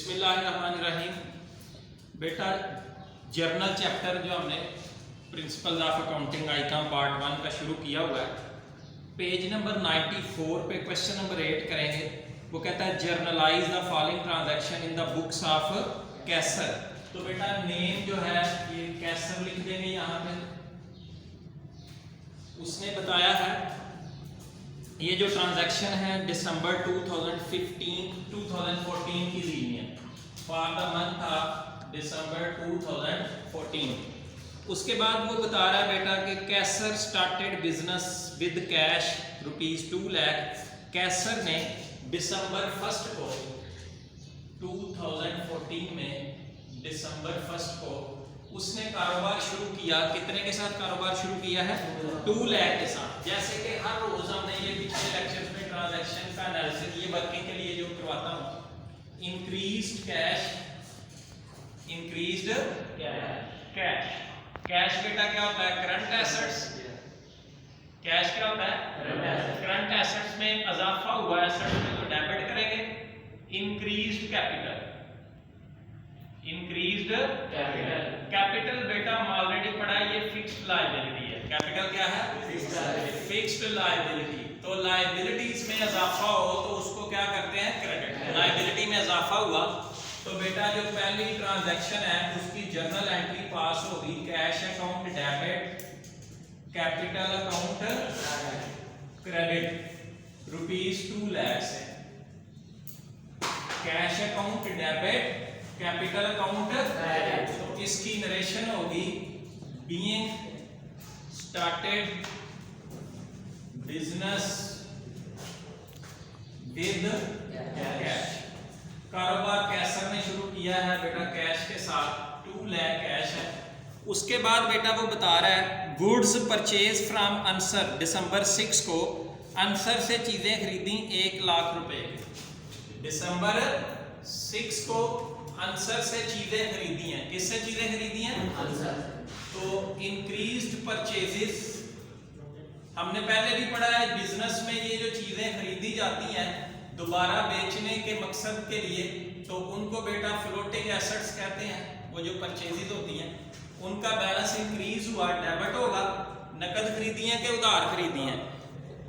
बिस्मिल्लाहिर्रहमानिर्रहीम। बेटा journal chapter जो हमने principles of accounting item part 1 का शुरू किया हुआ है, पेज नंबर 94 पे क्वेश्चन नंबर 8 करेंगे। वो कहता है journalize the following transaction in the books of Kaiser. तो बेटा नेम जो है ये कैसर लिख देंगे यहाँ पे। उसने बताया है ये जो ट्रांजैक्शन है दिसंबर 2014 की दी है for the month of December 2014। उसके बाद वो बता रहा है बेटा कि Kaiser started business with cash ₹2 lakh. Kaiser ने दिसंबर 1 को 2014 में दिसंबर 1 को उसने कारोबार शुरू किया। कितने के साथ कारोबार शुरू किया है? 2 लाख के साथ। जैसे कि हर रोज हमने ये पिछले लेक्चर्स में ट्रांजैक्शन का एनालिसिस ये वर्किंग के लिए जो करवाता हूँ, increased cash, increased cash. Cash बेटा क्या होता है? Current assets. कैश क्या होता है? करंट एसेट्स में इजाफा हुआ, एसेट्स में तो डेबिट करेंगे। इंक्रीज्ड कैपिटल, इंक्रीज्ड कैपिटल बेटा ऑलरेडी पढ़ा है, ये फिक्स्ड लायबिलिटी है। कैपिटल क्या है? Fixed liability. तो लायबिलिटीज में इजाफा हो तो उसको क्या करते हैं? क्रेडिट। लायबिलिटी में इजाफा हुआ तो बेटा जो पहली ट्रांजैक्शन है उसकी जर्नल एंट्री पास होगी। Cash account debit, capital account credit ₹2 lakh से। Cash account debit, capital account credit. तो इसकी नरेशन होगी being started business with cash. कारोबार कैसर ने शुरू किया है बेटा कैश के साथ, 2 लाख कैश है। उसके बाद बेटा वो बता रहा है गुड्स परचेज फ्रॉम अंसर। दिसंबर 6 को अंसर से चीजें खरीदी ₹1 लाख। दिसंबर 6 को अंसर से चीजें खरीदी हैं। किससे चीजें खरीदी हैं? अंसर। तो इंक्रीज्ड परचेजेस हमने पहले भी पढ़ा है, बिजनेस में ये जो चीजें खरीदी जाती हैं दोबारा बेचने के मकसद के लिए, तो उनको बेटा फ्लोटिंग एसेट्स कहते हैं। वो जो परचेजेस होती हैं उनका बैलेंस इंक्रीज हुआ, डेबिट होगा। नकद खरीदी हैं कि उधार खरीदी हैं?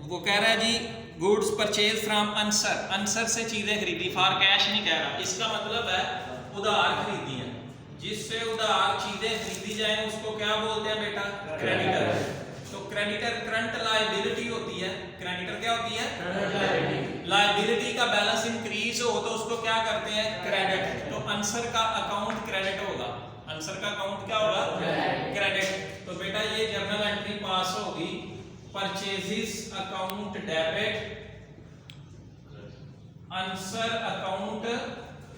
वो कह रहा है जी goods purchase from Ansar, Ansar से चीजें खरीदी, फॉर कैश नहीं कह रहा। इसका मतलब है उधार खरीदी है। जिससे उधार चीजें खरीदी जाए उसको क्या बोलते हैं बेटा? क्रेडिटर। तो क्रेडिटर करंट लायबिलिटी होती है। क्रेडिटर क्या होती है? लायबिलिटी का बैलेंस इंक्रीज हो तो उसको क्या करते हैं? क्रेडिट। तो अंसर का अकाउंट क्रेडिट होगा। अंसर का अकाउंट क्या होगा? क्रेडिट। तो बेटा ये जर्नल एंट्री पास होगी purchases account debit, Ansar account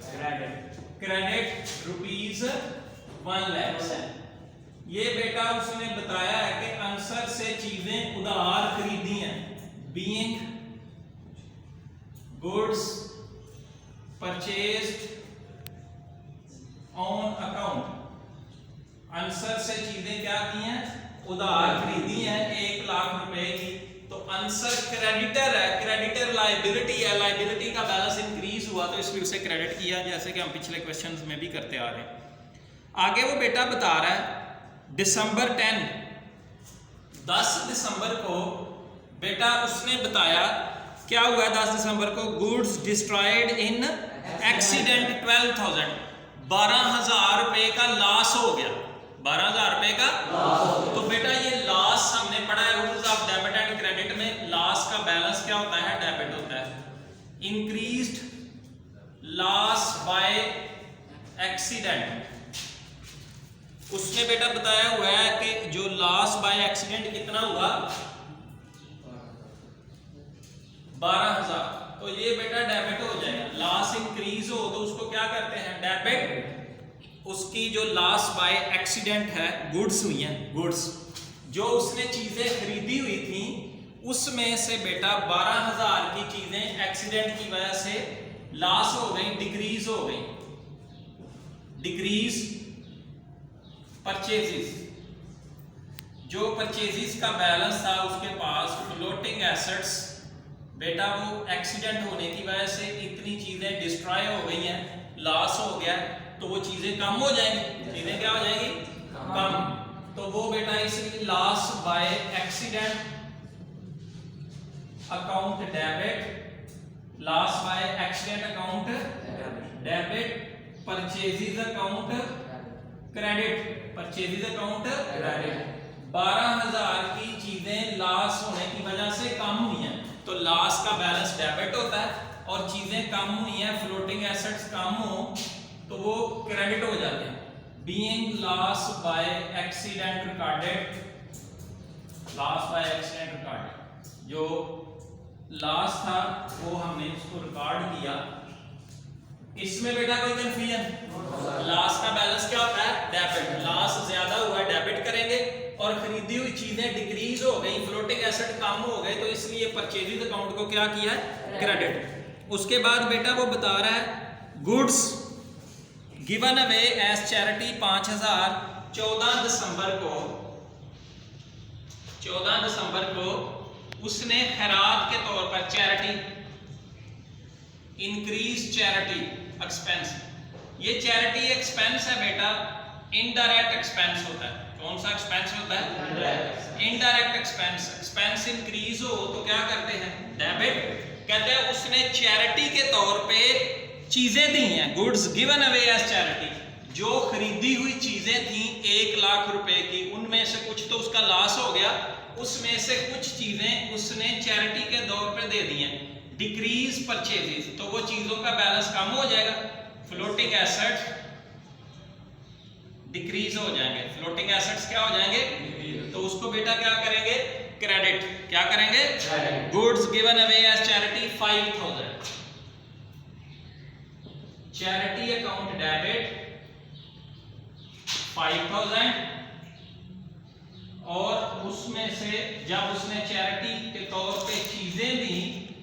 credit ₹1 lakh. ये बेटा उसने बताया है कि अंसर से चीजें उधार खरीदी हैं। Being goods purchased on account. Ansar से चीजें क्या की हैं? उधार खरीदी हैं ₹1 लाख की। तो अंसर क्रेडिटर है, क्रेडिटर लायबिलिटी है। लायबिलिटी का बैलेंस इंक्रीज हुआ तो इसलिए उसे क्रेडिट किया, जैसे कि हम पिछले क्वेश्चंस में भी करते आ रहे हैं। आगे वो बेटा बता रहा है दिसंबर 10 दिसंबर को बेटा उसने बताया क्या हुआ। 10 दिसंबर को गुड्स डिस्ट्रॉयड इन एक्सीडेंट 12,000, ₹12,000 का लॉस हो गया। 12,000 का लॉस। तो बेटा ये लॉस हमने पढ़ा है rules of debit and credit में, लॉस का बैलेंस क्या होता है? डेबिट होता है। इंक्रीज्ड लॉस बाय एक्सीडेंट, उसने बेटा बताया हुआ है कि जो लॉस बाय एक्सीडेंट कितना हुआ? 12,000। तो ये बेटा डेबिट हो जाएगा। लॉस इंक्रीज हो तो उसको क्या करते हैं? डेबिट। उसकी जो लॉस बाय एक्सीडेंट है, गुड्स हुई हैं, गुड्स जो उसने चीजें खरीदी हुई थी उसमें से बेटा 12,000 की चीजें एक्सीडेंट की वजह से लॉस हो गई, डिक्रीज हो गई। डिक्रीज परचेजेस, जो परचेजेस का बैलेंस था उसके पास फ्लोटिंग एसेट्स बेटा वो एक्सीडेंट होने की वजह से इतनी चीजें डिस्ट्रॉय हो गई हैं, लॉस हो गया तो वो चीजें कम हो जाएंगी, चीजें क्या हो जाएंगी, कम। तो वो बेटा इसलिए loss by accident account debit, loss by accident account debit, purchases account credit, purchases account credit. 12,000 की चीजें लॉस होने की वजह से कम हुई हैं तो लॉस का बैलेंस डेबिट होता है, और चीजें कम हुई हैं, फ्लोटिंग एसेट्स कम हो तो वो क्रेडिट हो जाते हैं। Being loss by accident recorded, loss by accident recorded, जो लॉस था वो हमने उसको रिकॉर्ड किया। इसमें बेटा कोई कंफ्यूजन, लॉस का बैलेंस क्या होता है, डेबिट। लॉस ज्यादा हुआ है डेबिट करेंगे, और खरीदी हुई चीजें डिक्रीज हो गई, फ्लोटिंग एसेट कम हो गए, तो इसलिए परचेजेस अकाउंट को क्या किया है, क्रेडिट। उसके बाद बेटा वो बता रहा है goods given away as charity 5,000 14 दिसंबर को उसने खैरात के तौर पर चैरिटी, इंक्रीज चैरिटी एक्सपेंस। ये चैरिटी एक्सपेंस है बेटा, इनडायरेक्ट एक्सपेंस होता है। कौन सा एक्सपेंस होता है, इनडायरेक्ट एक्सपेंस। एक्सपेंस इंक्रीज हो तो क्या करते हैं, डेबिट। कहते हैं उसने चैरिटी के तौर पे चीजें दी हैं, goods given away as charity, जो खरीदी हुई चीजें थी 1 लाख रुपए की, उनमें से कुछ तो उसका लॉस हो गया, उसमें से कुछ चीजें उसने चैरिटी के तौर पे दे दी हैं। डिक्रीज परचेजेस, तो वो चीजों का बैलेंस कम हो जाएगा, फ्लोटिंग एसेट्स डिक्रीज हो जाएंगे, फ्लोटिंग एसेट्स क्या हो जाएंगे, तो उसको बेटा क्या करेंगे, क्रेडिट। क्या करेंगे, goods given away as charity 5,000, charity account debit 5,000, और उसमें से जब उसने चैरिटी के तौर पे चीजें दी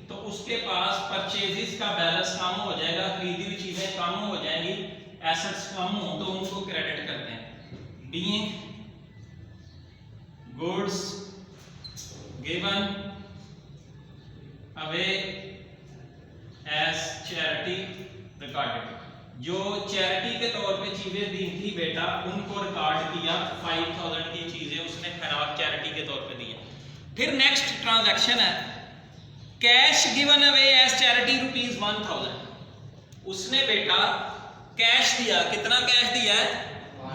तो उसके पास परचेजेस का बैलेंस कम हो जाएगा, खरीदी हुई चीजें कम हो जाएंगी, एसेट्स कम हो तो उनको क्रेडिट करते हैं। Being goods given away as charity recorded, जो चैरिटी के तौर पे चीजें दी थी बेटा उनको रिकॉर्ड किया, 5,000 की चीजें उसने खैरात चैरिटी के तौर पे दी है। फिर नेक्स्ट ट्रांजैक्शन है cash given away as charity ₹1,000, उसने बेटा कैश दिया, कितना कैश दिया है,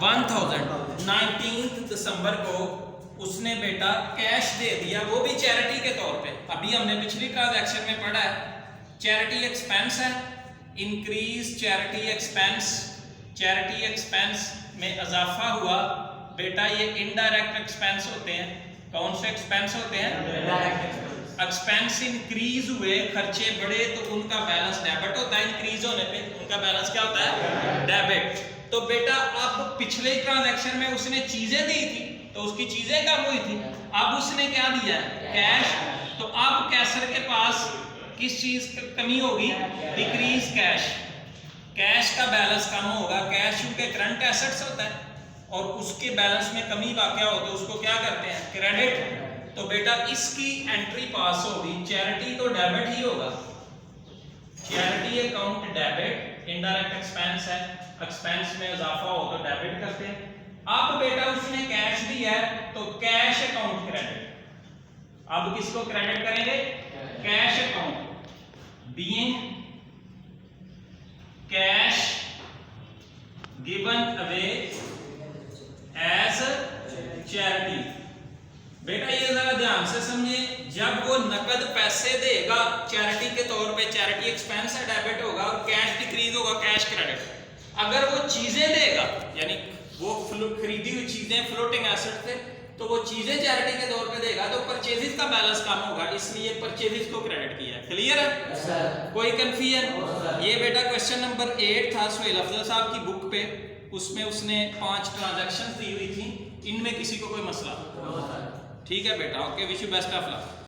1,000। 19 दिसंबर को उसने बेटा कैश दे दिया, वो भी चैरिटी के तौर पे। अभी हमने पिछली ट्रांजैक्शन में पढ़ा है चैरिटी एक्सपेंस है, increase charity expense, charity expense में इजाफा हुआ बेटा, ये इनडायरेक्ट एक्सपेंस होते हैं। कौन से एक्सपेंस होते हैं, एक्सपेंस इंक्रीज हुए, खर्चे बढ़े तो उनका बैलेंस डेबिट होता है, इंक्रीज होने पे उनका बैलेंस क्या होता है, डेबिट। तो बेटा अब पिछले ट्रांजैक्शन में उसने चीजें दी थी तो उसकी चीजें कम हुई थी, अब उसने क्या दिया है, कैश। तो अब कैशर के पास किस चीज की कमी होगी, डिक्रीज कैश, कैश का बैलेंस कम होगा। कैश क्योंकि करंट एसेट्स होता है और उसके बैलेंस में कमी वाकया हो तो उसको क्या करते हैं, क्रेडिट। तो बेटा इसकी एंट्री पास होगी, चैरिटी तो डेबिट ही होगा, charity account debit, indirect expense है, एक्सपेंस में इजाफा हो तो डेबिट करते हैं। अब बेटा उसने कैश दिया है तो कैश अकाउंट क्रेडिट। अब किसको क्रेडिट करेंगे, cash account. Being cash given away as charity. बेटा ये जरा ध्यान से समझे, जब वो नकद पैसे देगा चैरिटी के तौर पे, चैरिटी एक्सपेंस है, डेबिट होगा, और कैश डिक्रीज होगा, कैश क्रेडिट। अगर वो चीजें देगा, यानी वो खरीदी हुई चीजें फ्लोटिंग एसेट थे, तो वो चीजें चैरिटी के तौर पे देगा तो परचेजेस का बैलेंस कम होगा, इसलिए परचेजेस को क्रेडिट किया। क्लियर है, कोई कंफ्यूजन? ये बेटा क्वेश्चन नंबर 8 था सुहेल अफजल साहब की बुक पे, उसमें उसने 5 ट्रांजैक्शंस दी हुई थी, इनमें किसी को कोई मसला? ठीक है बेटा, okay, wish you best of luck.